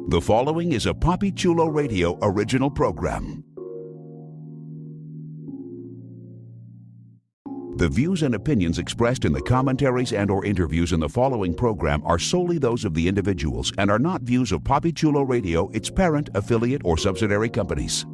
The following is a Papi Chulo Radio original program. The views and opinions expressed in the commentaries and/or interviews in the following program are solely those of the individuals and are not views of Papi Chulo Radio, its parent, affiliate, or subsidiary companies.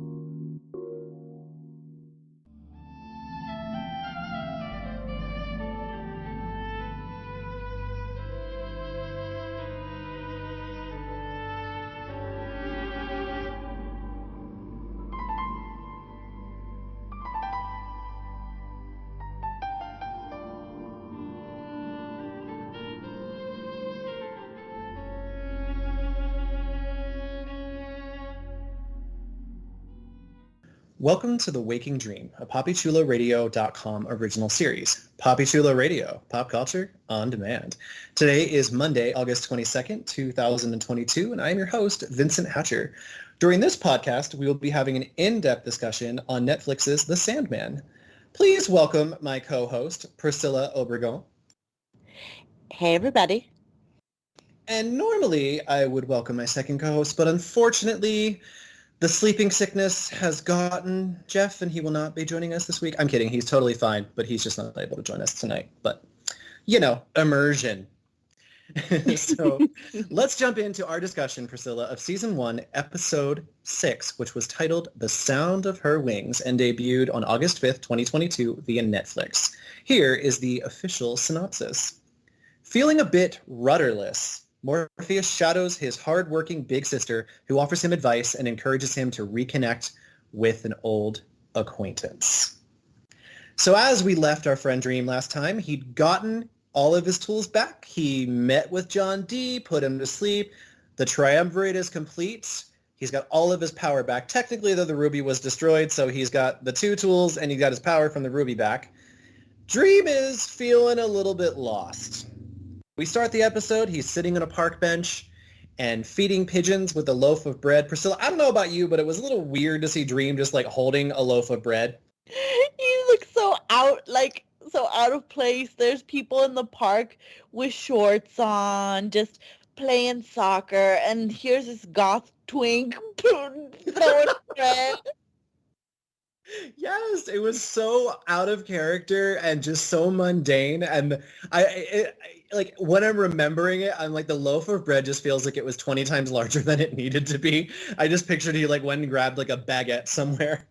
Welcome to The Waking Dream, a PapiChuloRadio.com original series. Papi Chulo Radio, pop culture on demand. Today is Monday, August 22nd, 2022, and I am your host, Vincent Hatcher. During this podcast, we will be having an in-depth discussion on Netflix's The Sandman. Please welcome my co-host, Priscilla Obregon. Hey, everybody. And normally I would welcome my second co-host, but unfortunately, the sleeping sickness has gotten Jeff, and he will not be joining us this week. I'm kidding. He's totally fine, but he's just not able to join us tonight. But, you know, immersion. So let's jump into our discussion, Priscilla, of Season 1, Episode 6, which was titled The Sound of Her Wings and debuted on August 5th, 2022 via Netflix. Here is the official synopsis. Feeling a bit rudderless, Morpheus shadows his hard-working big sister who offers him advice and encourages him to reconnect with an old acquaintance. So as we left our friend Dream last time, he'd gotten all of his tools back. He met with John Dee, put him to sleep. The triumvirate is complete. He's got all of his power back. Technically, though, the ruby was destroyed, so he's got the two tools and he got his power from the ruby back. Dream is feeling a little bit lost. We start the episode, he's sitting on a park bench and feeding pigeons with a loaf of bread. Priscilla, I don't know about you, but it was a little weird to see Dream just like holding a loaf of bread. He looks so out of place. There's people in the park with shorts on, just playing soccer, and here's this goth twink throwing bread. Yes, it was so out of character and just so mundane. And like when I'm remembering it, I'm like, the loaf of bread just feels like it was 20 times larger than it needed to be. I just pictured he like went and grabbed like a baguette somewhere.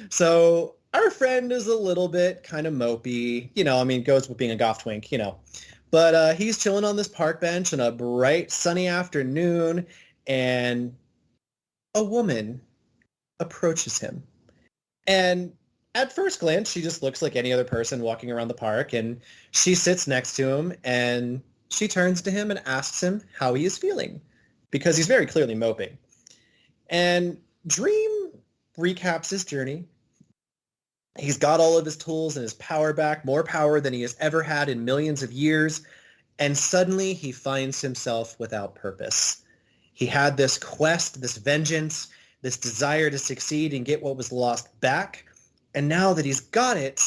So our friend is a little bit kind of mopey, goes with being a goth twink, but he's chilling on this park bench on a bright sunny afternoon, and a woman approaches him. And at first glance, she just looks like any other person walking around the park, and she sits next to him, and she turns to him and asks him how he is feeling, because he's very clearly moping. And Dream recaps his journey. He's got all of his tools and his power back, more power than he has ever had in millions of years, and suddenly he finds himself without purpose. He had this quest, this vengeance, this desire to succeed and get what was lost back. And now that he's got it,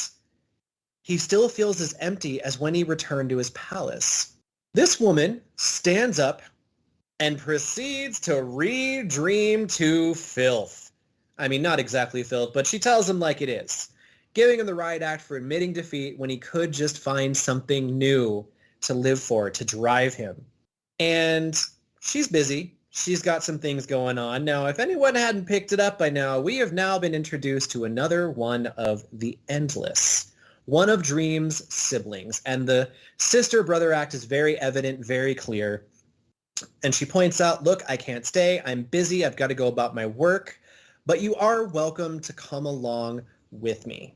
he still feels as empty as when he returned to his palace. This woman stands up and proceeds to read Dream to filth. I mean, not exactly filth, but she tells him like it is, giving him the right act for admitting defeat when he could just find something new to live for, to drive him. And she's busy. She's got some things going on. Now, if anyone hadn't picked it up by now, we have now been introduced to another one of the Endless, one of Dream's siblings. And the sister-brother act is very evident, very clear. And she points out, look, I can't stay. I'm busy. I've got to go about my work. But you are welcome to come along with me.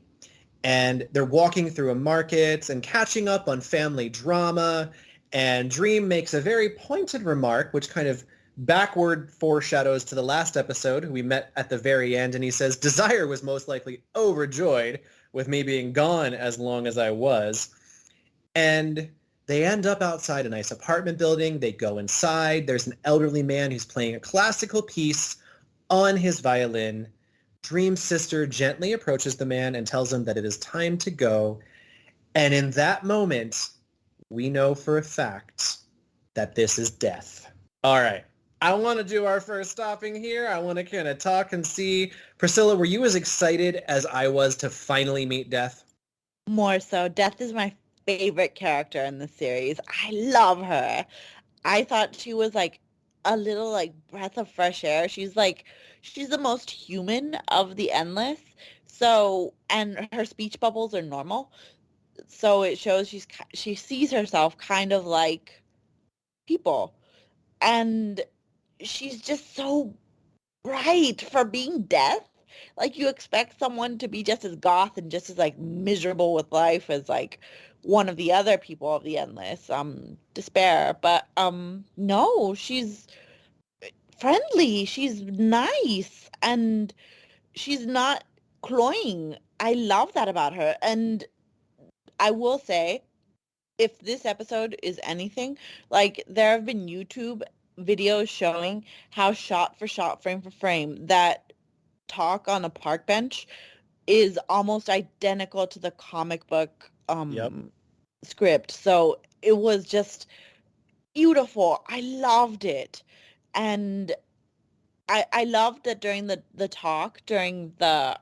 And they're walking through a market and catching up on family drama. And Dream makes a very pointed remark, which kind of backward foreshadows to the last episode, who we met at the very end, and he says, Desire was most likely overjoyed with me being gone as long as I was. And they end up outside a nice apartment building. They go inside. There's an elderly man who's playing a classical piece on his violin. Dream's sister gently approaches the man and tells him that it is time to go. And in that moment, we know for a fact that this is death. All right. I want to do our first stopping here. I want to kind of talk and see. Priscilla, were you as excited as I was to finally meet Death? More so, Death is my favorite character in the series. I love her. I thought she was like a little like breath of fresh air. She's the most human of the Endless. So, and her speech bubbles are normal. So it shows she sees herself kind of like people. And she's just so bright for being Death. Like you expect someone to be just as goth and just as like miserable with life as like one of the other people of the Endless, Despair. But no, she's friendly, she's nice, and she's not cloying. I love that about her. And I will say, if this episode is anything, like there have been YouTube videos showing how shot for shot, frame for frame, that talk on a park bench is almost identical to the comic book Yep. script. So it was just beautiful. I loved it. And I loved that during the talk, during the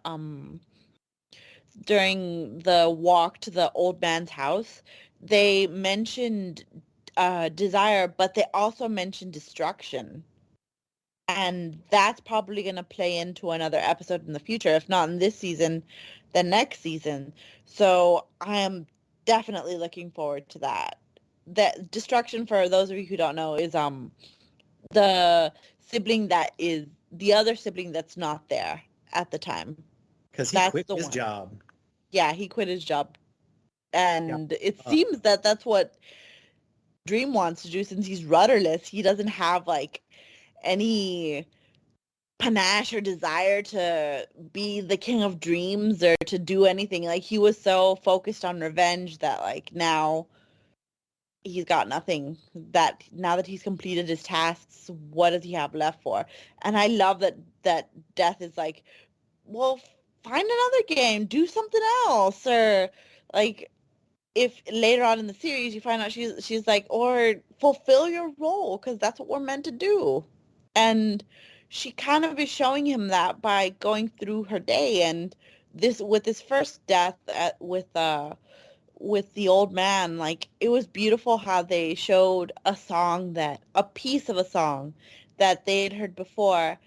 walk to the old man's house, they mentioned desire, but they also mentioned destruction. And that's probably going to play into another episode in the future, if not in this season, then next season. So I am definitely looking forward to that. That destruction, for those of you who don't know, is the sibling that is the other sibling that's not there at the time. Because he That's quit the his one. job. Yeah, he quit his job. Yeah. And it seems that that's what Dream wants to do since he's rudderless. He doesn't have like any panache or desire to be the king of dreams or to do anything. Like he was so focused on revenge that like now he's got nothing. That now that he's completed his tasks, what does he have left for? And I love that Death is like, well, find another game, do something else, or like if later on in the series you find out she's like, or fulfill your role because that's what we're meant to do. And she kind of is showing him that by going through her day. And this with his first death with the old man, like it was beautiful how they showed a piece of a song that they had heard before.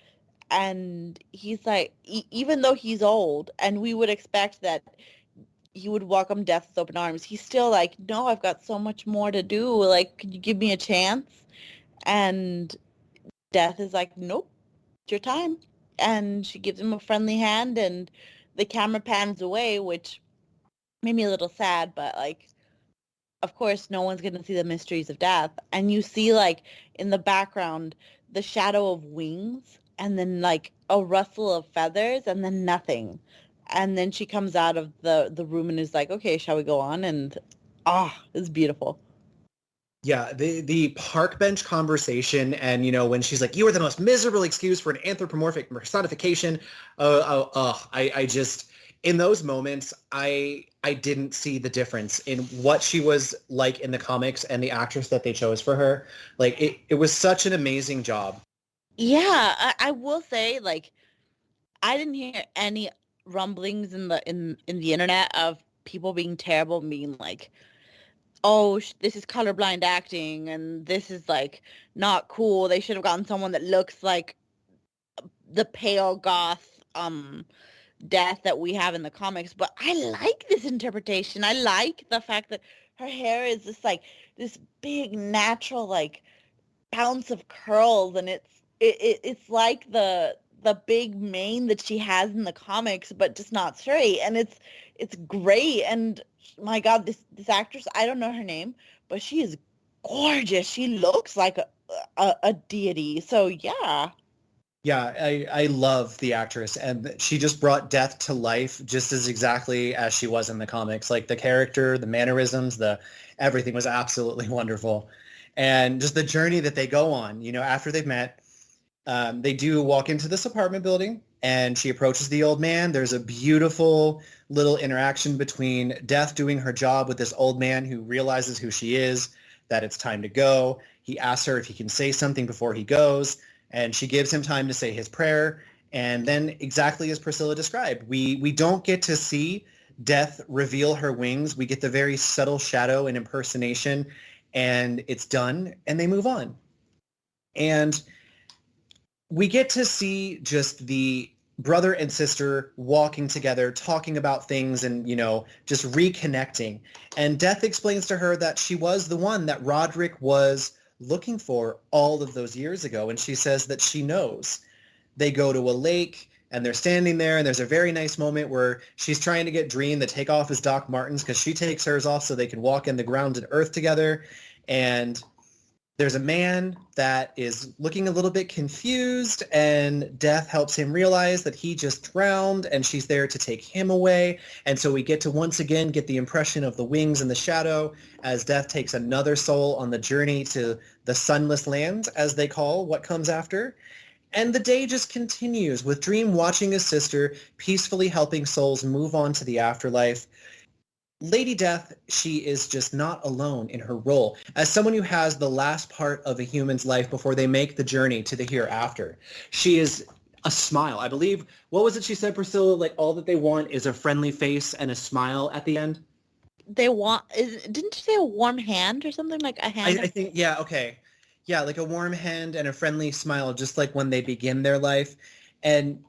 And he's like, even though he's old and we would expect that he would welcome death with open arms, he's still like, no, I've got so much more to do. Like, could you give me a chance? And Death is like, nope, it's your time. And she gives him a friendly hand, and the camera pans away, which made me a little sad, but like, of course, no one's going to see the mysteries of death. And you see, like, in the background, the shadow of wings, and then like a rustle of feathers, and then nothing. And then she comes out of the room and is like, okay, shall we go on? And it's beautiful. Yeah, the park bench conversation, and when she's like, "You are the most miserable excuse for an anthropomorphic personification." I just in those moments, I didn't see the difference in what she was like in the comics and the actress that they chose for her. Like it was such an amazing job. Yeah, I will say, like, I didn't hear any rumblings in the internet of people being terrible and being like, oh, this is colorblind acting and this is like not cool. They should have gotten someone that looks like the pale goth Death that we have in the comics. But I like this interpretation. I like the fact that her hair is just like this big natural like bounce of curls, and it's like the big mane that she has in the comics, but just not straight. And it's great. And my God, this actress, I don't know her name, but she is gorgeous. She looks like a deity. So yeah. Yeah, I love the actress, and she just brought Death to life just as exactly as she was in the comics. Like the character, the mannerisms, the everything was absolutely wonderful. And just the journey that they go on, after they've met, they do walk into this apartment building, and she approaches the old man. There's a beautiful little interaction between Death doing her job with this old man who realizes who she is, that it's time to go. He asks her if he can say something before he goes, and she gives him time to say his prayer. And then, exactly as Priscilla described, we don't get to see Death reveal her wings. We get the very subtle shadow and impersonation, and it's done, and they move on. And we get to see just the brother and sister walking together, talking about things and, just reconnecting. And Death explains to her that she was the one that Roderick was looking for all of those years ago. And she says that she knows. They go to a lake and they're standing there, and there's a very nice moment where she's trying to get Dream to take off his Doc Martens because she takes hers off so they can walk in the ground and earth together. And there's a man that is looking a little bit confused, and Death helps him realize that he just drowned, and she's there to take him away. And so we get to once again get the impression of the wings and the shadow as Death takes another soul on the journey to the sunless land, as they call what comes after. And the day just continues with Dream watching his sister peacefully helping souls move on to the afterlife. Lady Death, she is just not alone in her role as someone who has the last part of a human's life before they make the journey to the hereafter. She is a smile. I believe, what was it she said, Priscilla? Like, all that they want is a friendly face and a smile at the end? Didn't you say a warm hand or something, like a hand? I think, yeah, okay. Yeah, like a warm hand and a friendly smile, just like when they begin their life. And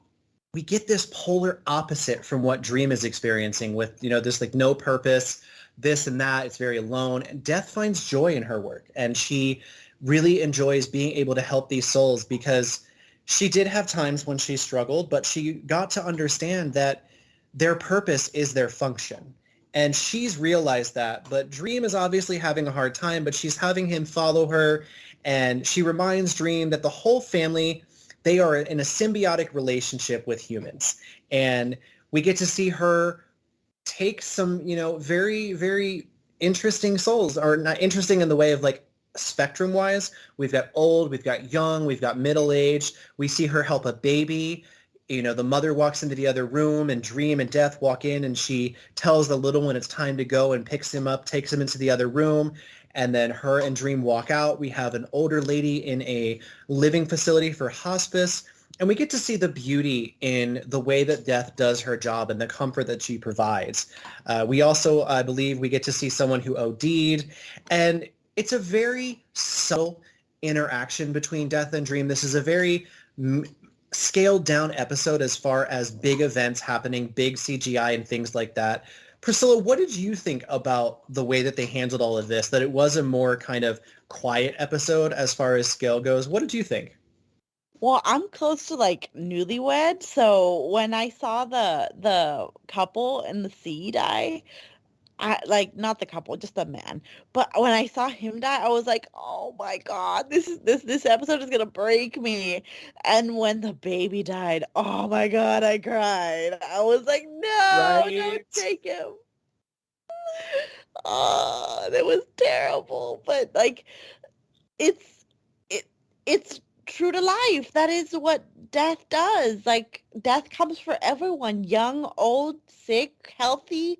we get this polar opposite from what Dream is experiencing with, this like no purpose, this and that. It's very alone. And Death finds joy in her work. And she really enjoys being able to help these souls because she did have times when she struggled, but she got to understand that their purpose is their function. And she's realized that. But Dream is obviously having a hard time, but she's having him follow her. And she reminds Dream that the whole family, they are in a symbiotic relationship with humans. And we get to see her take some, very, very interesting souls, or not interesting in the way of like spectrum-wise. We've got old, we've got young, we've got middle-aged. We see her help a baby. The mother walks into the other room, and Dream and Death walk in, and she tells the little one it's time to go and picks him up, takes him into the other room. And then her and Dream walk out. We have an older lady in a living facility for hospice. And we get to see the beauty in the way that Death does her job and the comfort that she provides. We also, I believe, we get to see someone who OD'd. And it's a very subtle interaction between Death and Dream. This is a very scaled down episode as far as big events happening, big CGI and things like that. Priscilla, what did you think about the way that they handled all of this, that it was a more kind of quiet episode as far as scale goes? What did you think? Well, I'm close to like newlywed, so when I saw the couple and the sea die, I like not the couple, just the man. But when I saw him die, I was like, "Oh my God, this episode is gonna break me." And when the baby died, oh my God, I cried. I was like, "No, don't take him." Oh, that was terrible. But like, it's true to life. That is what death does. Like, death comes for everyone, young, old, sick, healthy.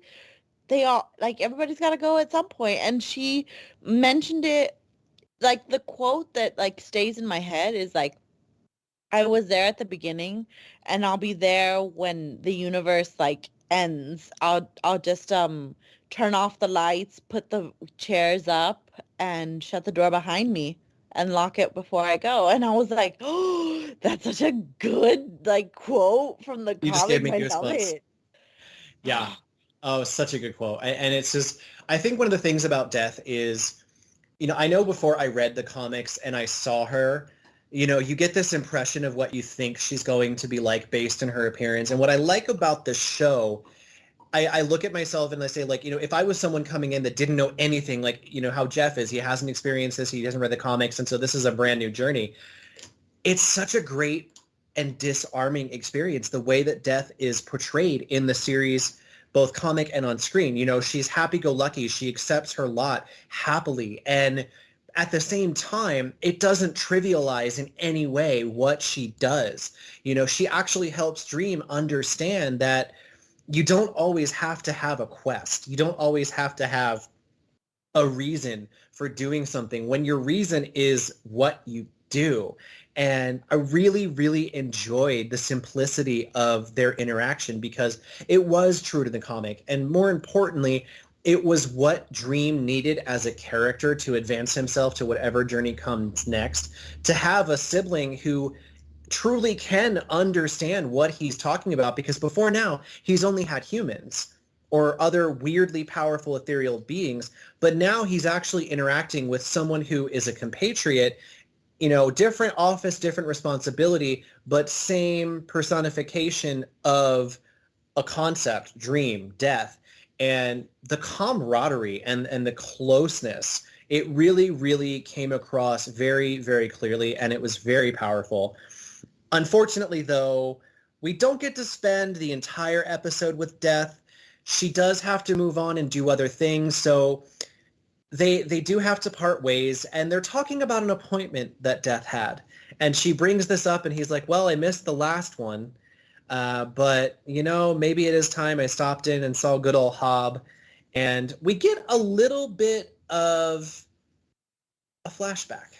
They all, like, everybody's got to go at some point. And she mentioned it, like, the quote that, like, stays in my head is, like, I was there at the beginning, and I'll be there when the universe, like, ends. I'll just turn off the lights, put the chairs up, and shut the door behind me and lock it before I go. And I was like, oh, that's such a good, like, quote from the You comic. just gave me goosebumps. Yeah. Oh, such a good quote. And it's just, I think one of the things about death is, I know before I read the comics and I saw her, you get this impression of what you think she's going to be like based on her appearance. And what I like about the show, I look at myself and I say, like, if I was someone coming in that didn't know anything, like, how Jeff is, he hasn't experienced this, he hasn't read the comics, and so this is a brand new journey. It's such a great and disarming experience, the way that death is portrayed in the series, both comic and on screen. She's happy-go-lucky. She accepts her lot happily. And at the same time, it doesn't trivialize in any way what she does. She actually helps Dream understand that you don't always have to have a quest. You don't always have to have a reason for doing something when your reason is what you do. And I really, really enjoyed the simplicity of their interaction because it was true to the comic. And more importantly, it was what Dream needed as a character to advance himself to whatever journey comes next. To have a sibling who truly can understand what he's talking about, because before now, he's only had humans or other weirdly powerful ethereal beings. But now he's actually interacting with someone who is a compatriot, you know, different office, different responsibility, but same personification of a concept, dream, death, and the camaraderie and the closeness. It really, really came across very, very clearly, and it was very powerful. Unfortunately, though, we don't get to spend the entire episode with Death. She does have to move on and do other things, so they do have to part ways, and they're talking about an appointment that Death had. And she brings this up, and he's like, well, I missed the last one, but, you know, maybe it is time I stopped in and saw good old Hob. And we get a little bit of a flashback.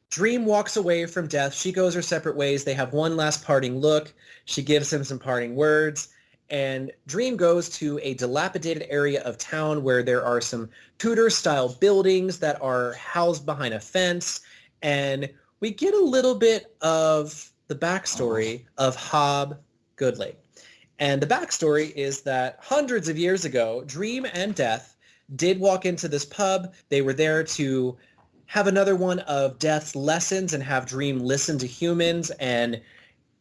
Dream walks away from Death. She goes her separate ways. They have one last parting look. She gives him some parting words. And Dream goes to a dilapidated area of town where there are some Tudor-style buildings that are housed behind a fence. And we get a little bit of the backstory of Hob Goodley. And the backstory is that hundreds of years ago, Dream and Death did walk into this pub. They were there to have another one of Death's lessons and have Dream listen to humans and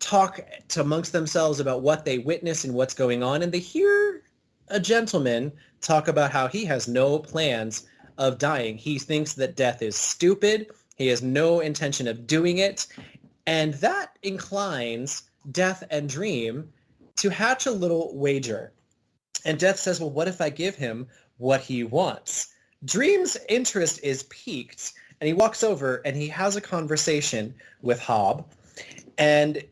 talk to amongst themselves about what they witness and what's going on. And they hear a gentleman talk about how he has no plans of dying. He thinks that Death is stupid. He has no intention of doing it. And that inclines Death and Dream to hatch a little wager. And Death says, well, what if I give him what he wants? Dream's interest is piqued, and he walks over and he has a conversation with Hob and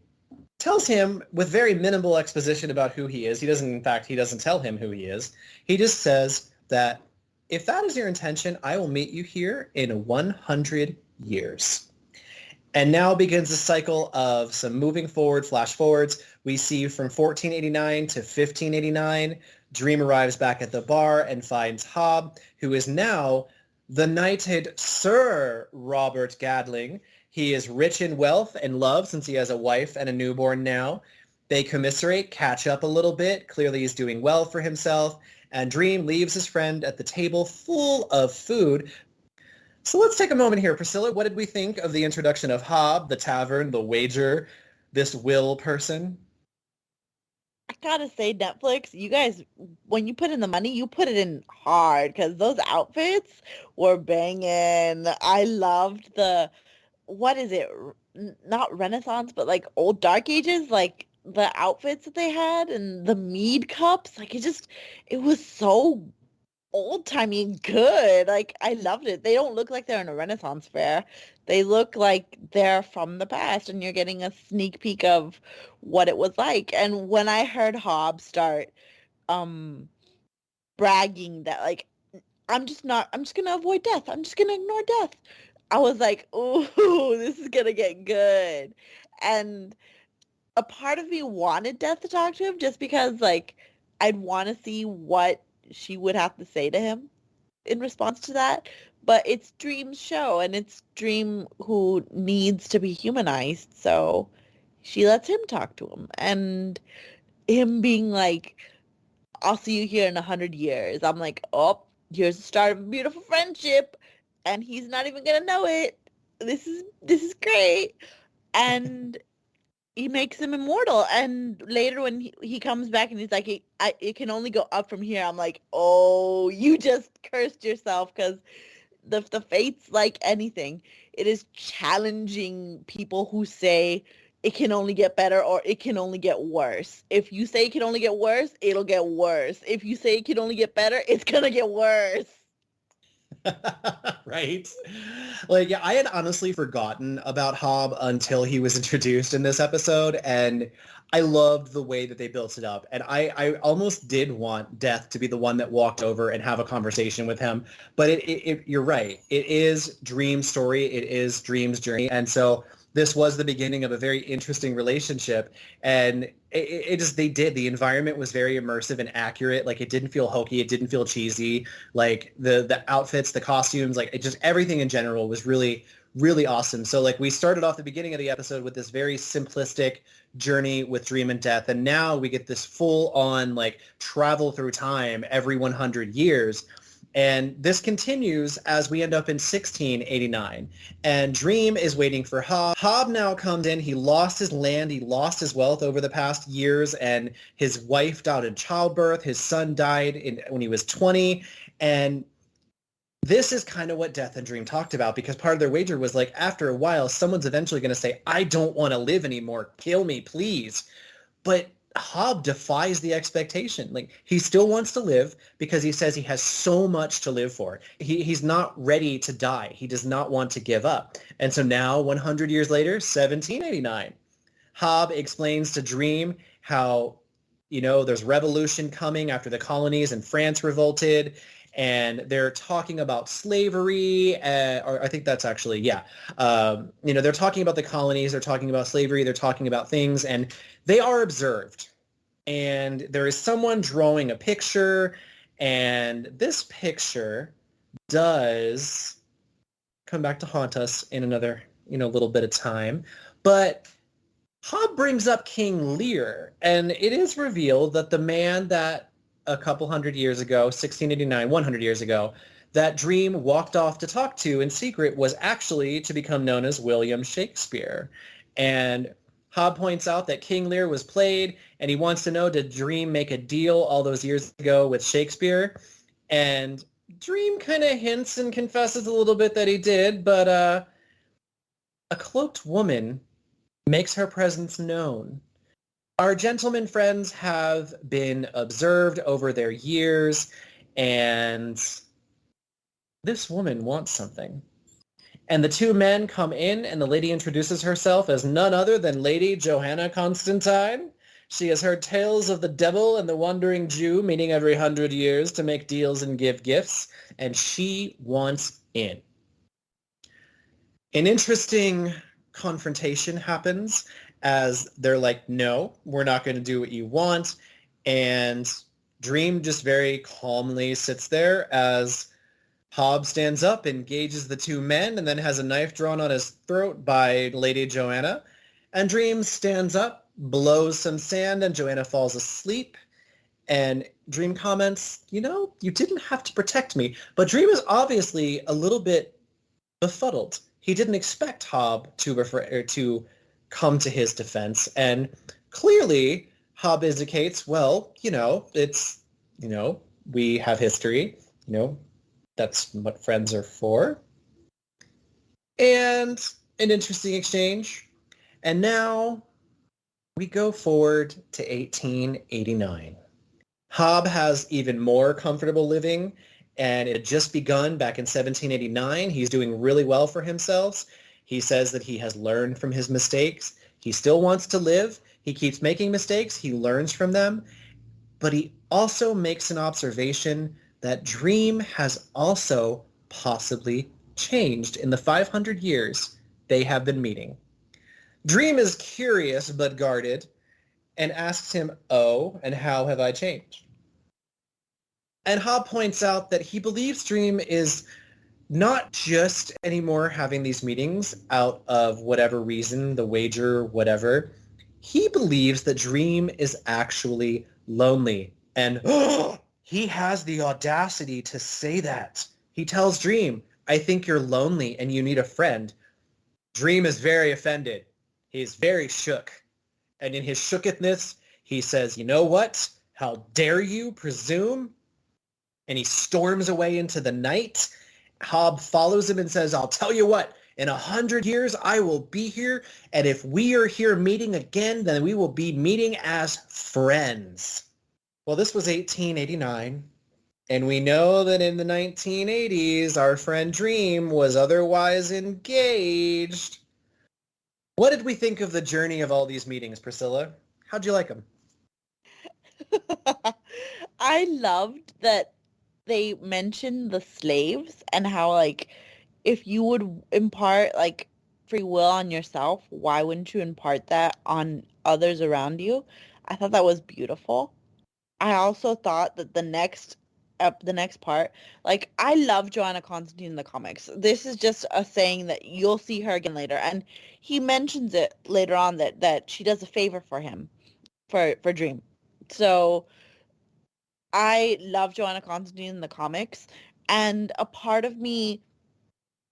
tells him with very minimal exposition about who he is. He doesn't tell him who he is. He just says that if that is your intention, I will meet you here in 100 years. And now begins a cycle of some moving forward, flash forwards. We see from 1489 to 1589, Dream arrives back at the bar and finds Hob, who is now the knighted Sir Robert Gadling. He is rich in wealth and love since he has a wife and a newborn now. They commiserate, catch up a little bit. Clearly he's doing well for himself. And Dream leaves his friend at the table full of food. So let's take a moment here. Priscilla, what did we think of the introduction of Hob, the tavern, the wager, this Will person? I gotta say, Netflix, you guys, when you put in the money, you put it in hard because those outfits were banging. I loved what is it? Not Renaissance, but like old Dark Ages, like the outfits that they had and the mead cups. Like it was so old-timey good. Like, I loved it. They don't look like they're in a Renaissance fair. They look like they're from the past, and you're getting a sneak peek of what it was like. And when I heard Hob start bragging that, like, I'm just gonna avoid death. I'm just gonna ignore death. I was like, ooh, this is gonna get good. And a part of me wanted Death to talk to him just because, like, I'd want to see what she would have to say to him in response to that. But it's Dream's show, and it's Dream who needs to be humanized, so she lets him talk to him. And him being like, I'll see you here in 100 years. I'm like, oh, here's the start of a beautiful friendship, and he's not even gonna know it. This is great. And he makes him immortal. And later when he comes back and he's like, it can only go up from here. I'm like, oh, you just cursed yourself, because the fate's like anything. It is challenging people who say it can only get better or it can only get worse. If you say it can only get worse, it'll get worse. If you say it can only get better, it's gonna get worse. Right? Like, yeah, I had honestly forgotten about Hob until he was introduced in this episode, and I loved the way that they built it up. And I almost did want Death to be the one that walked over and have a conversation with him. But you're right. It is Dream's story. It is Dream's journey. And so this was the beginning of a very interesting relationship. And it just, they did. The environment was very immersive and accurate. Like, it didn't feel hokey. It didn't feel cheesy. Like, the outfits, the costumes, like, it just, everything in general was really, really awesome. So, like, we started off the beginning of the episode with this very simplistic journey with Dream and Death. And now we get this full on, like, travel through time every 100 years. And this continues as we end up in 1689. And Dream is waiting for Hob. Hob now comes in. He lost his land. He lost his wealth over the past years. And his wife died in childbirth. His son died when he was 20. And this is kind of what Death and Dream talked about, because part of their wager was like, after a while, someone's eventually going to say, I don't want to live anymore. Kill me, please. But Hob defies the expectation. Like, he still wants to live because he says he has so much to live for. He's not ready to die. He does not want to give up. And so now, 100 years later, 1789, Hob explains to Dream how, there's revolution coming after the colonies in France revolted. And they're talking about slavery, or I think that's actually, yeah. They're talking about the colonies, they're talking about slavery, they're talking about things, and they are observed. And there is someone drawing a picture, and this picture does come back to haunt us in another, little bit of time. But Hob brings up King Lear, and it is revealed that the man that a couple hundred years ago, 1689, 100 years ago, that Dream walked off to talk to in secret was actually to become known as William Shakespeare. And Hob points out that King Lear was played, and he wants to know, did Dream make a deal all those years ago with Shakespeare? And Dream kind of hints and confesses a little bit that he did, but a cloaked woman makes her presence known. Our gentlemen friends have been observed over their years, and this woman wants something. And the two men come in, and the lady introduces herself as none other than Lady Johanna Constantine. She has heard tales of the devil and the wandering Jew meeting every 100 years to make deals and give gifts, and she wants in. An interesting confrontation happens as they're like, no, we're not going to do what you want. And Dream just very calmly sits there as Hob stands up, engages the two men, and then has a knife drawn on his throat by Lady Joanna. And Dream stands up, blows some sand, and Joanna falls asleep. And Dream comments, you didn't have to protect me. But Dream is obviously a little bit befuddled. He didn't expect Hob to come to his defense. And clearly, Hob indicates, well, it's, we have history, that's what friends are for. And an interesting exchange. And now we go forward to 1889. Hob has even more comfortable living, and it had just begun back in 1789. He's doing really well for himself. He says that he has learned from his mistakes. He still wants to live. He keeps making mistakes. He learns from them. But he also makes an observation that Dream has also possibly changed in the 500 years they have been meeting. Dream is curious but guarded and asks him, oh, and how have I changed? And Hob points out that he believes Dream is not just anymore having these meetings out of whatever reason, the wager, whatever. He believes that Dream is actually lonely. And he has the audacity to say that. He tells Dream, I think you're lonely and you need a friend. Dream is very offended. He's very shook. And in his shooketh-ness, he says, you know what? How dare you presume? And he storms away into the night. Hob follows him and says, I'll tell you what, in 100 years, I will be here. And if we are here meeting again, then we will be meeting as friends. Well, this was 1889. And we know that in the 1980s, our friend Dream was otherwise engaged. What did we think of the journey of all these meetings, Priscilla? How'd you like them? I loved that they mentioned the slaves and how, like, if you would impart, like, free will on yourself, why wouldn't you impart that on others around you? I thought that was beautiful. I also thought that the next part, like, I love Joanna Constantine in the comics. This is just a saying that you'll see her again later, and he mentions it later on that she does a favor for him, for Dream. So I love Joanna Constantine in the comics, and a part of me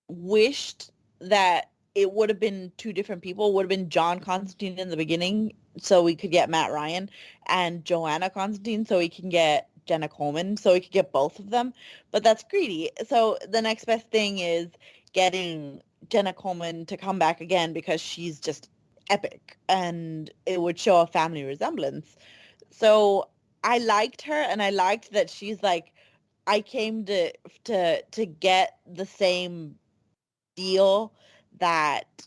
wished that it would have been two different people. It would have been John Constantine in the beginning, so we could get Matt Ryan, and Joanna Constantine, so we can get Jenna Coleman, so we could get both of them. But that's greedy. So the next best thing is getting Jenna Coleman to come back again because she's just epic, and it would show a family resemblance. So I liked her, and I liked that she's like, I came to get the same deal that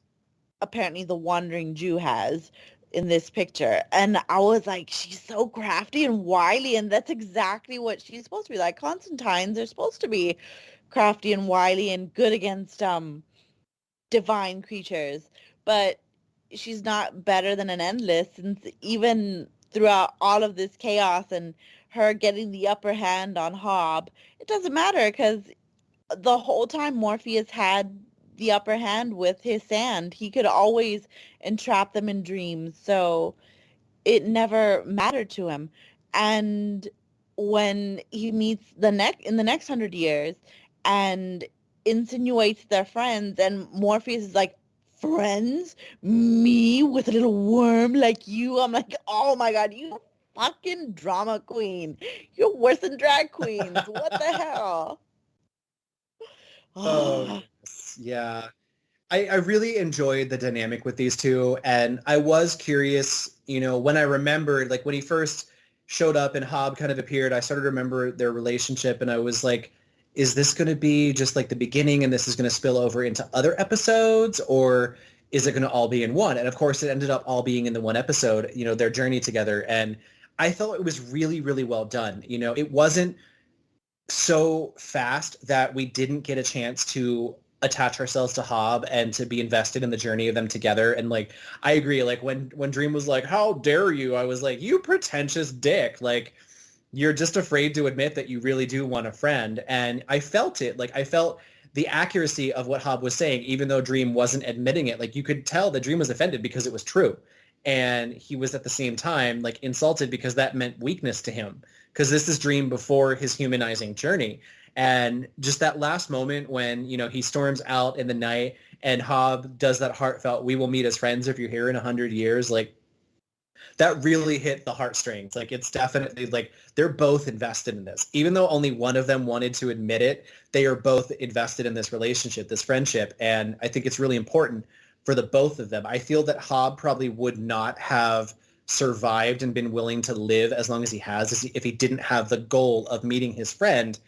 apparently the Wandering Jew has in this picture. And I was like, she's so crafty and wily, and that's exactly what she's supposed to be like. Constantines are supposed to be crafty and wily and good against divine creatures, but she's not better than an Endless, since even throughout all of this chaos and her getting the upper hand on Hob, it doesn't matter because the whole time Morpheus had the upper hand with his sand. He could always entrap them in dreams, so it never mattered to him. And when he meets in the next 100 years and insinuates they're friends, and Morpheus is like, friends? Me with a little worm like you? I'm like, oh my god, you fucking drama queen. You're worse than drag queens. What the hell? Oh, yes. Yeah. I really enjoyed the dynamic with these two, and I was curious, when I remembered, like, when he first showed up and Hob kind of appeared, I started to remember their relationship, and I was like, is this going to be just like the beginning and this is going to spill over into other episodes, or is it going to all be in one? And of course, it ended up all being in the one episode, their journey together, and I thought it was really, really well done. It wasn't so fast that we didn't get a chance to attach ourselves to Hob and to be invested in the journey of them together. And like, I agree. Like when Dream was like, how dare you? I was like, you pretentious dick. Like, you're just afraid to admit that you really do want a friend. And I felt it. Like, I felt the accuracy of what Hob was saying, even though Dream wasn't admitting it. Like, you could tell that Dream was offended because it was true. And he was at the same time like insulted because that meant weakness to him, because this is Dream before his humanizing journey. And just that last moment when, he storms out in the night and Hob does that heartfelt, we will meet as friends if you're here in 100 years. Like, that really hit the heartstrings. Like, it's definitely like they're both invested in this. Even though only one of them wanted to admit it, they are both invested in this relationship, this friendship. And I think it's really important for the both of them. I feel that Hob probably would not have survived and been willing to live as long as he has if he didn't have the goal of meeting his friend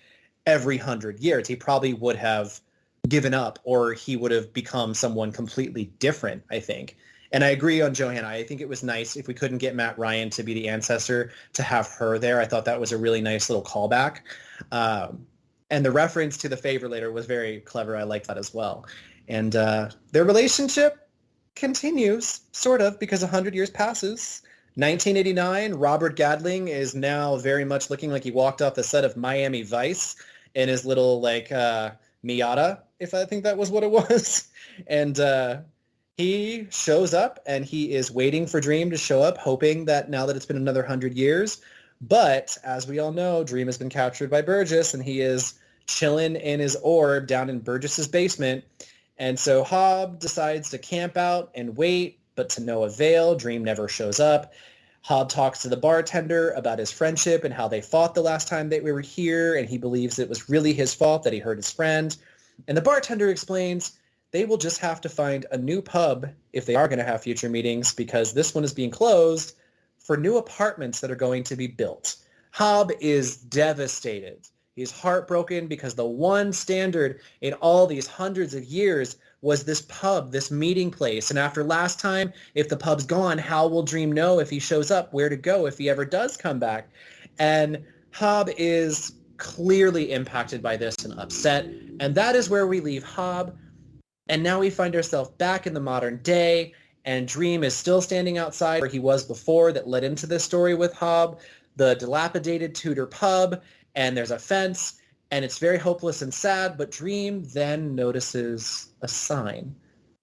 every 100 years. He probably would have given up, or he would have become someone completely different, I think. And I agree on Johanna. I think it was nice if we couldn't get Matt Ryan to be the ancestor, to have her there. I thought that was a really nice little callback. And the reference to the favor later was very clever. I liked that as well. And their relationship continues, sort of, because 100 years passes. 1989, Robert Gadling is now very much looking like he walked off the set of Miami Vice in his little, like, Miata, if I think that was what it was. And he shows up, and he is waiting for Dream to show up, hoping that now that it's been another 100 years. But as we all know, Dream has been captured by Burgess, and he is chilling in his orb down in Burgess's basement. And so Hob decides to camp out and wait, but to no avail. Dream never shows up. Hob talks to the bartender about his friendship and how they fought the last time that we were here, and he believes it was really his fault that he hurt his friend. And the bartender explains they will just have to find a new pub if they are going to have future meetings, because this one is being closed for new apartments that are going to be built. Hob is devastated. He's heartbroken because the one standard in all these hundreds of years was this pub, this meeting place. And after last time, if the pub's gone, how will Dream know if he shows up, where to go, if he ever does come back? And Hob is clearly impacted by this and upset. And that is where we leave Hob. And now we find ourselves back in the modern day, and Dream is still standing outside where he was before that led into this story with Hob, the dilapidated Tudor pub, and there's a fence, and it's very hopeless and sad, but Dream then notices a sign,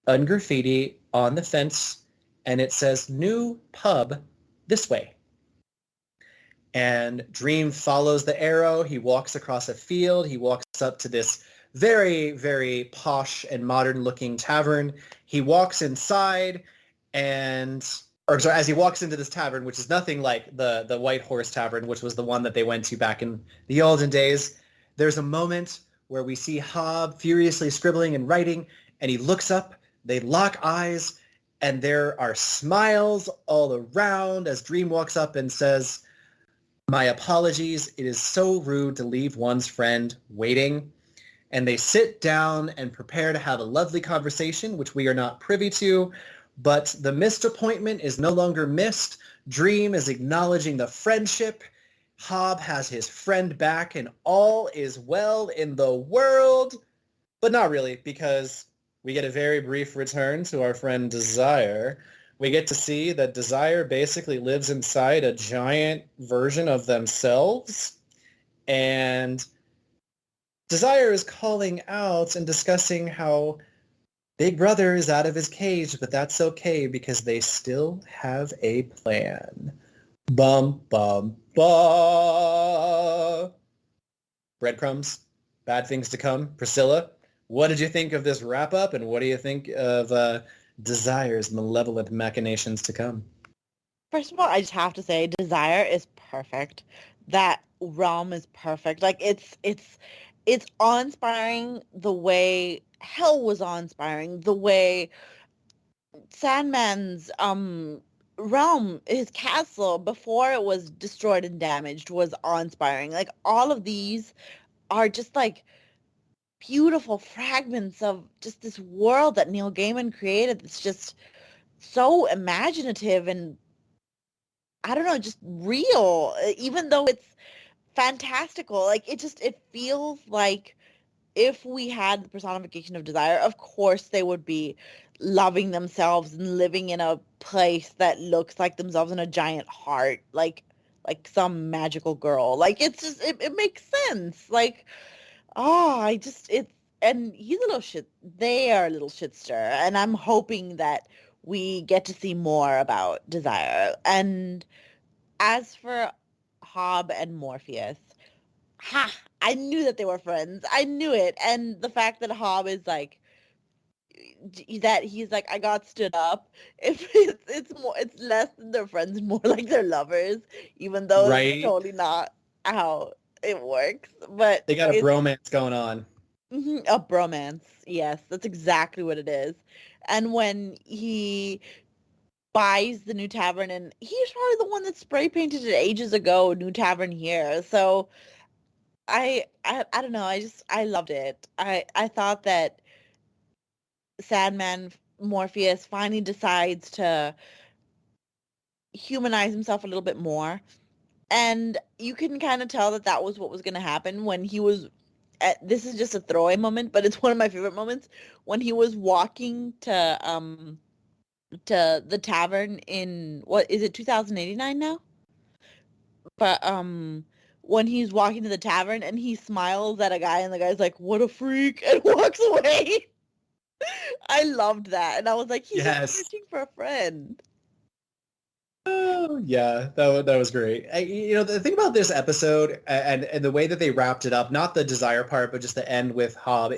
a graffiti on the fence, and it says, "New pub this way." And Dream follows the arrow. He walks across a field. He walks up to this very, very posh and modern-looking tavern. He walks inside, as he walks into this tavern, which is nothing like the White Horse Tavern, which was the one that they went to back in the olden days, there's a moment where we see Hob furiously scribbling and writing, and he looks up, they lock eyes, and there are smiles all around as Dream walks up and says, "My apologies, it is so rude to leave one's friend waiting." And they sit down and prepare to have a lovely conversation, which we are not privy to. But the missed appointment is no longer missed. Dream is acknowledging the friendship. Hob has his friend back, and all is well in the world. But not really, because we get a very brief return to our friend Desire. We get to see that Desire basically lives inside a giant version of themselves. And Desire is calling out and discussing how Big Brother is out of his cage, but that's okay because they still have a plan. Bum, bum, ba. Breadcrumbs, bad things to come. Priscilla, what did you think of this wrap-up, and what do you think of Desire's malevolent machinations to come? First of all, I just have to say, Desire is perfect. That realm is perfect. Like, it's awe-inspiring the way Hell was awe-inspiring, the way Sandman's realm, his castle, before it was destroyed and damaged, was awe-inspiring. Like, all of these are just like beautiful fragments of just this world that Neil Gaiman created. It's just so imaginative and, I don't know, just real, even though it's fantastical. Like, it feels like if we had the personification of Desire, of course they would be loving themselves and living in a place that looks like themselves in a giant heart, like some magical girl. Like, it's just, it makes sense. Like, and he's a little shit. They are a little shitster, and I'm hoping that we get to see more about Desire. And as for Hob and Morpheus, I knew that they were friends. I knew it. And the fact that Hob is like, that he's like, I got stood up. It's less than they're friends, more like they're lovers, even though Right? it's totally not how it works. But They got a bromance going on. A bromance. Yes, that's exactly what it is. And when he buys the new tavern, and he's probably the one that spray painted it ages ago, new tavern here. So I don't know. I loved it. I thought that Sandman Morpheus finally decides to humanize himself a little bit more, and you can kind of tell that that was what was going to happen when he was. This is just a throwaway moment, but it's one of my favorite moments when he was walking to the tavern in, what is it, 2089 now? But when he's walking to the tavern and he smiles at a guy and the guy's like, "What a freak," and walks away. I loved that, and I was like, he's just searching for a friend. Oh yeah, that was great. The thing about this episode and the way that they wrapped it up, not the Desire part, but just the end with Hob,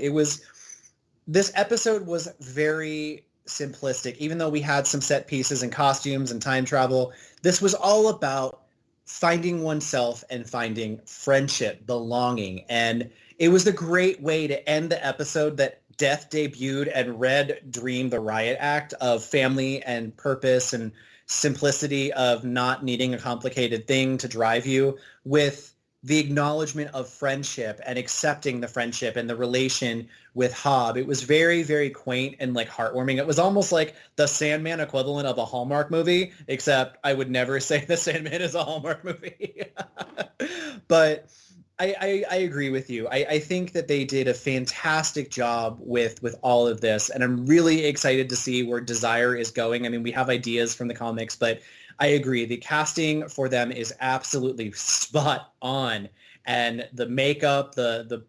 this episode was very simplistic. Even though we had some set pieces and costumes and time travel, this was all about finding oneself and finding friendship, belonging. And it was the great way to end the episode that Death debuted and read Dream the Riot Act of family and purpose and simplicity of not needing a complicated thing to drive you, with the acknowledgement of friendship and accepting the friendship and the relation with Hobb. It was very, very quaint and like heartwarming. It was almost like the Sandman equivalent of a Hallmark movie, except I would never say the Sandman is a Hallmark movie. But I agree with you. I think that they did a fantastic job with all of this, and I'm really excited to see where Desire is going. I mean, we have ideas from the comics, but I agree. The casting for them is absolutely spot on, and the makeup, the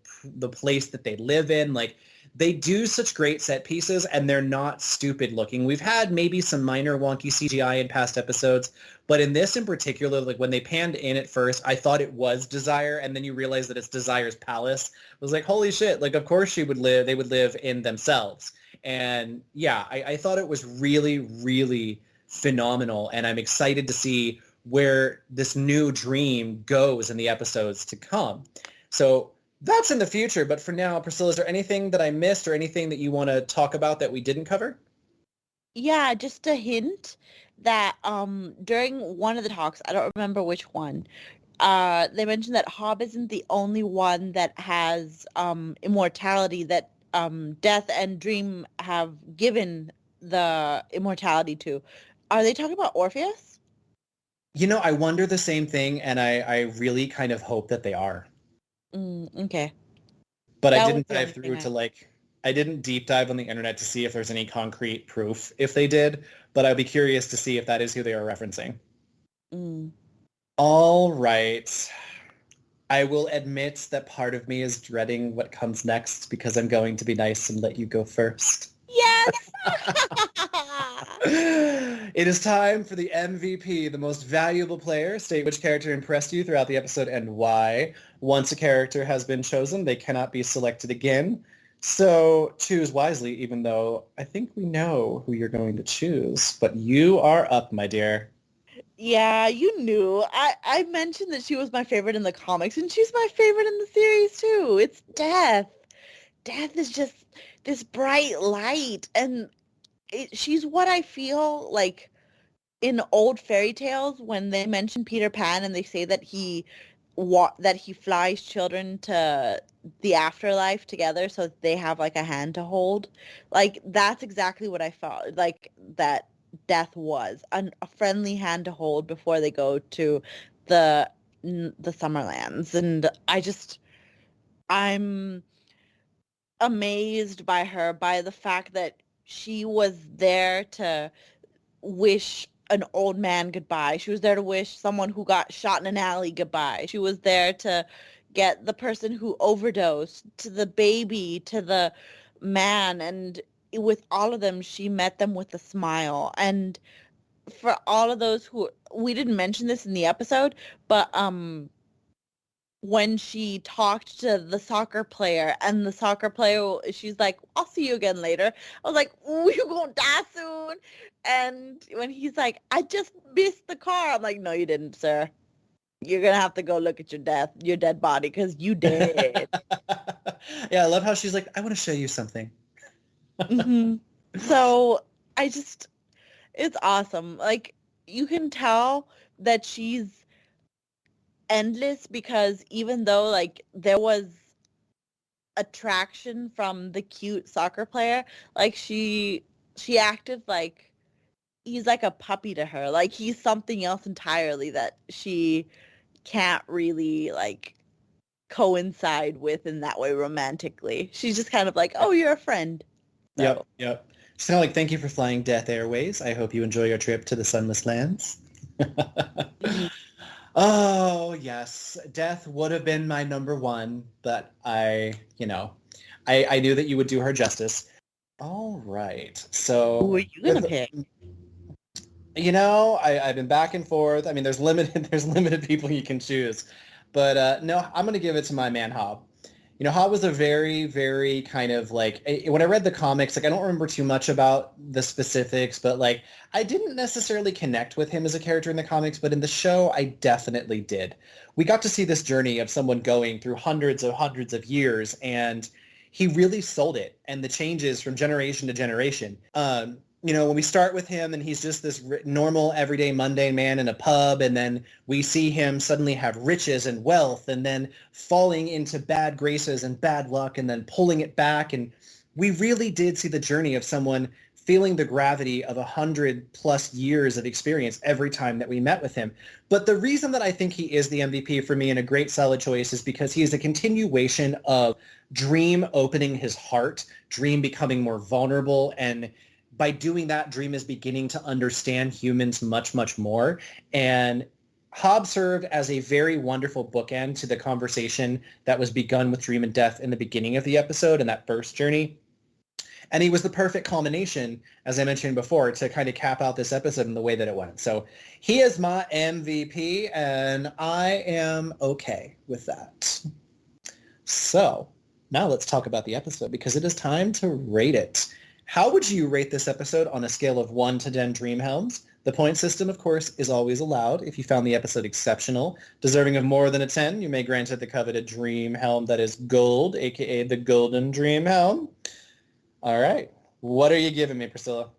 place that they live in, like they do such great set pieces, and they're not stupid looking. We've had maybe some minor wonky CGI in past episodes, but in this in particular, like when they panned in at first, I thought it was Desire, and then you realize that it's Desire's palace. I was like, holy shit! Like, of course they would live in themselves, and yeah, I thought it was really, really phenomenal, and I'm excited to see where this new dream goes in the episodes to come. So that's in the future, but for now, Priscilla, is there anything that I missed or anything that you want to talk about that we didn't cover? Yeah, just a hint that during one of the talks, I don't remember which one, they mentioned that Hobb isn't the only one that has immortality, that Death and Dream have given the immortality to. Are they talking about Orpheus? You know, I wonder the same thing, and I really kind of hope that they are. Okay. But That I was didn't the dive only through thing to I didn't deep dive on the internet to see if there's any concrete proof if they did, but I'd be curious to see if that is who they are referencing. Mm. All right. I will admit that part of me is dreading what comes next because I'm going to be nice and let you go first. Yes! It is time for the MVP, the most valuable player. State which character impressed you throughout the episode and why. Once a character has been chosen, they cannot be selected again. So choose wisely, even though I think we know who you're going to choose. But you are up, my dear. Yeah, you knew. I mentioned that she was my favorite in the comics, and she's my favorite in the series too. It's Death. Death is just this bright light, and she's what I feel like in old fairy tales when they mention Peter Pan and they say that he flies children to the afterlife together so that they have like a hand to hold. Like that's exactly what I felt like that Death was a friendly hand to hold before they go to the Summerlands, and I'm amazed by her, by the fact that she was there to wish an old man goodbye. She was there to wish someone who got shot in an alley goodbye. She was there to get the person who overdosed, to the baby, to the man, and with all of them, she met them with a smile. And for all of those who, we didn't mention this in the episode, but when she talked to the soccer player and the soccer player, she's like, I'll see you again later. I was like, ooh, you gonna die soon. And when he's like, I just missed the car. I'm like, no, you didn't, sir. You're gonna have to go look at your dead body because you did. Yeah, I love how she's like, I want to show you something. Mm-hmm. So it's awesome. Like you can tell that she's endless because even though like there was attraction from the cute soccer player, like she acted like he's like a puppy to her, like he's something else entirely that she can't really like coincide with in that way romantically. She's just kind of like, oh, you're a friend. So. Yep. She's kind of like, thank you for flying Death Airways. I hope you enjoy your trip to the Sunless Lands. Mm-hmm. Oh, yes. Death would have been my number one, but I knew that you would do her justice. All right. So Who are you going to pick? I've been back and forth. I mean, there's limited people you can choose. But no, I'm going to give it to my man, Hobb. Hobb was a very, very kind of like, when I read the comics, like I don't remember too much about the specifics, but like I didn't necessarily connect with him as a character in the comics, but in the show, I definitely did. We got to see this journey of someone going through hundreds of years, and he really sold it, and the changes from generation to generation. when we start with him and he's just this normal, everyday, mundane man in a pub, and then we see him suddenly have riches and wealth, and then falling into bad graces and bad luck, and then pulling it back. And we really did see the journey of someone feeling the gravity of 100+ years of experience every time that we met with him. But the reason that I think he is the MVP for me and a great solid choice is because he is a continuation of Dream opening his heart, Dream becoming more vulnerable, and by doing that, Dream is beginning to understand humans much, much more. And Hob served as a very wonderful bookend to the conversation that was begun with Dream and Death in the beginning of the episode and that first journey. And he was the perfect culmination, as I mentioned before, to kind of cap out this episode in the way that it went. So he is my MVP, and I am okay with that. So now let's talk about the episode, because it is time to rate it. How would you rate this episode on a scale of 1 to 10 dream helms? The point system, of course, is always allowed. If you found the episode exceptional, deserving of more than a 10, you may grant it the coveted dream helm that is gold, aka the golden dream helm. All right. What are you giving me, Priscilla?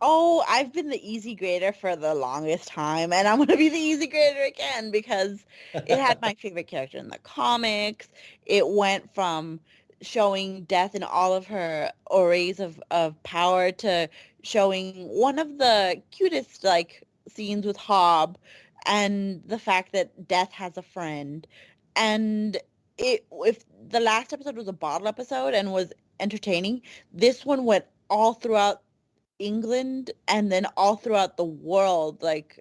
Oh, I've been the easy grader for the longest time, and I'm going to be the easy grader again because it had my favorite character in the comics. It went from showing Death in all of her arrays of power to showing one of the cutest scenes with Hob, and the fact that Death has a friend. And if the last episode was a bottle episode and was entertaining, this one went all throughout England and then all throughout the world, like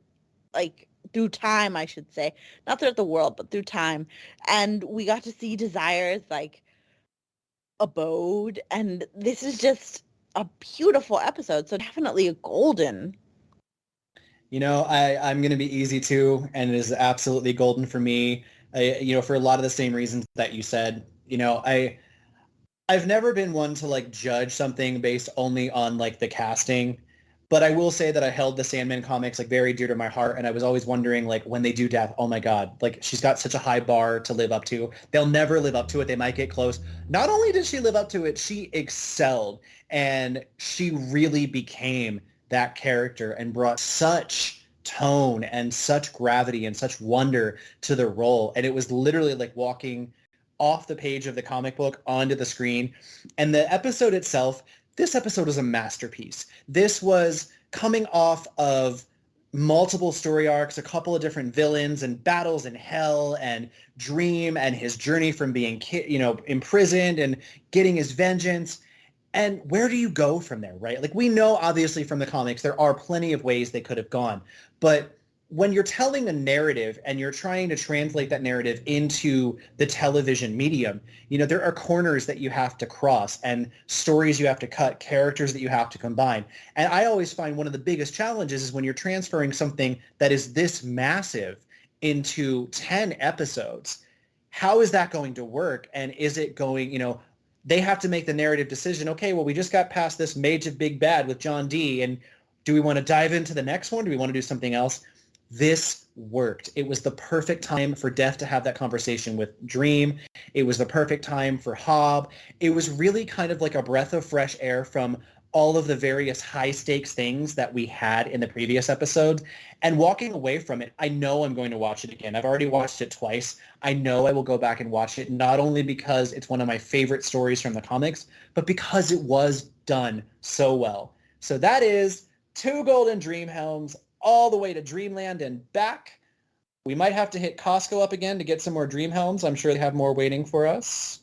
through time, I should say, not throughout the world, but through time. And we got to see Desire's abode, and this is just a beautiful episode. So definitely a golden. I'm going to be easy too, and it is absolutely golden for me. For a lot of the same reasons that you said. I've never been one to judge something based only on the casting, but I will say that I held the Sandman comics very dear to my heart, and I was always wondering when they do Death, oh my god, she's got such a high bar to live up to. They'll never live up to it. They might get close. Not only did she live up to it, she excelled, and she really became that character and brought such tone and such gravity and such wonder to the role. And it was literally walking off the page of the comic book onto the screen. And the episode itself, this episode was a masterpiece. This was coming off of multiple story arcs, a couple of different villains and battles in hell, and Dream and his journey from being imprisoned and getting his vengeance. And where do you go from there, right? We know obviously from the comics there are plenty of ways they could have gone, but when you're telling a narrative and you're trying to translate that narrative into the television medium, there are corners that you have to cross and stories you have to cut, characters that you have to combine. And I always find one of the biggest challenges is when you're transferring something that is this massive into 10 episodes. How is that going to work? And is it going, they have to make the narrative decision. Okay, well, we just got past this Mage of Big Bad with John D. And do we want to dive into the next one? Do we want to do something else? This worked. It was the perfect time for Death to have that conversation with Dream. It was the perfect time for Hob. It was really kind of like a breath of fresh air from all of the various high-stakes things that we had in the previous episodes. And walking away from it, I know I'm going to watch it again. I've already watched it twice. I know I will go back and watch it, not only because it's one of my favorite stories from the comics, but because it was done so well. So that is 2 golden dream helms all the way to Dreamland and back. We might have to hit Costco up again to get some more dream helms. I'm sure they have more waiting for us.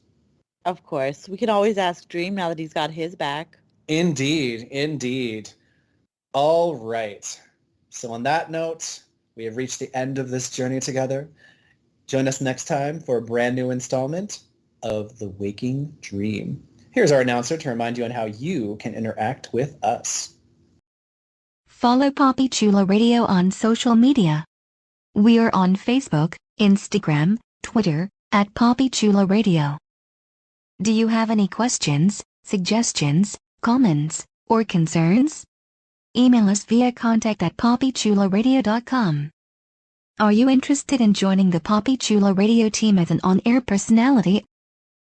Of course. We can always ask Dream now that he's got his back. Indeed, indeed. All right. So on that note, we have reached the end of this journey together. Join us next time for a brand new installment of The Waking Dream. Here's our announcer to remind you on how you can interact with us. Follow Poppy Chula Radio on social media. We are on Facebook, Instagram, Twitter, at Poppy Chula Radio. Do you have any questions, suggestions, comments, or concerns? Email us via contact@poppychularadio.com. Are you interested in joining the Poppy Chula Radio team as an on-air personality?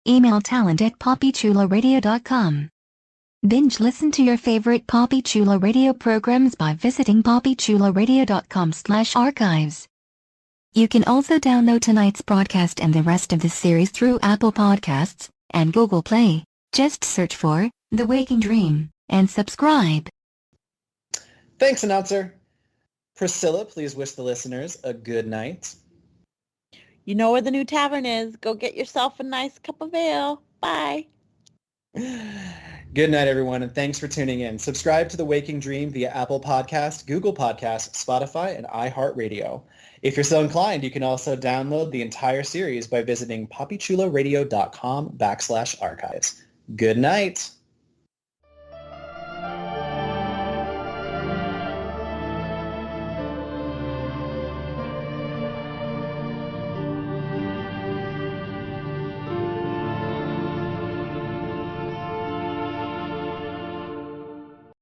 Email talent@poppychularadio.com. Binge listen to your favorite Poppy Chula Radio programs by visiting poppychularadio.com/archives. You can also download tonight's broadcast and the rest of the series through Apple Podcasts and Google Play. Just search for The Waking Dream and subscribe. Thanks, announcer. Priscilla, please wish the listeners a good night. You know where the new tavern is. Go get yourself a nice cup of ale. Bye. Good night, everyone, and thanks for tuning in. Subscribe to The Waking Dream via Apple Podcast, Google Podcasts, Spotify, and iHeartRadio. If you're so inclined, you can also download the entire series by visiting poppychularadio.com/archives. Good night.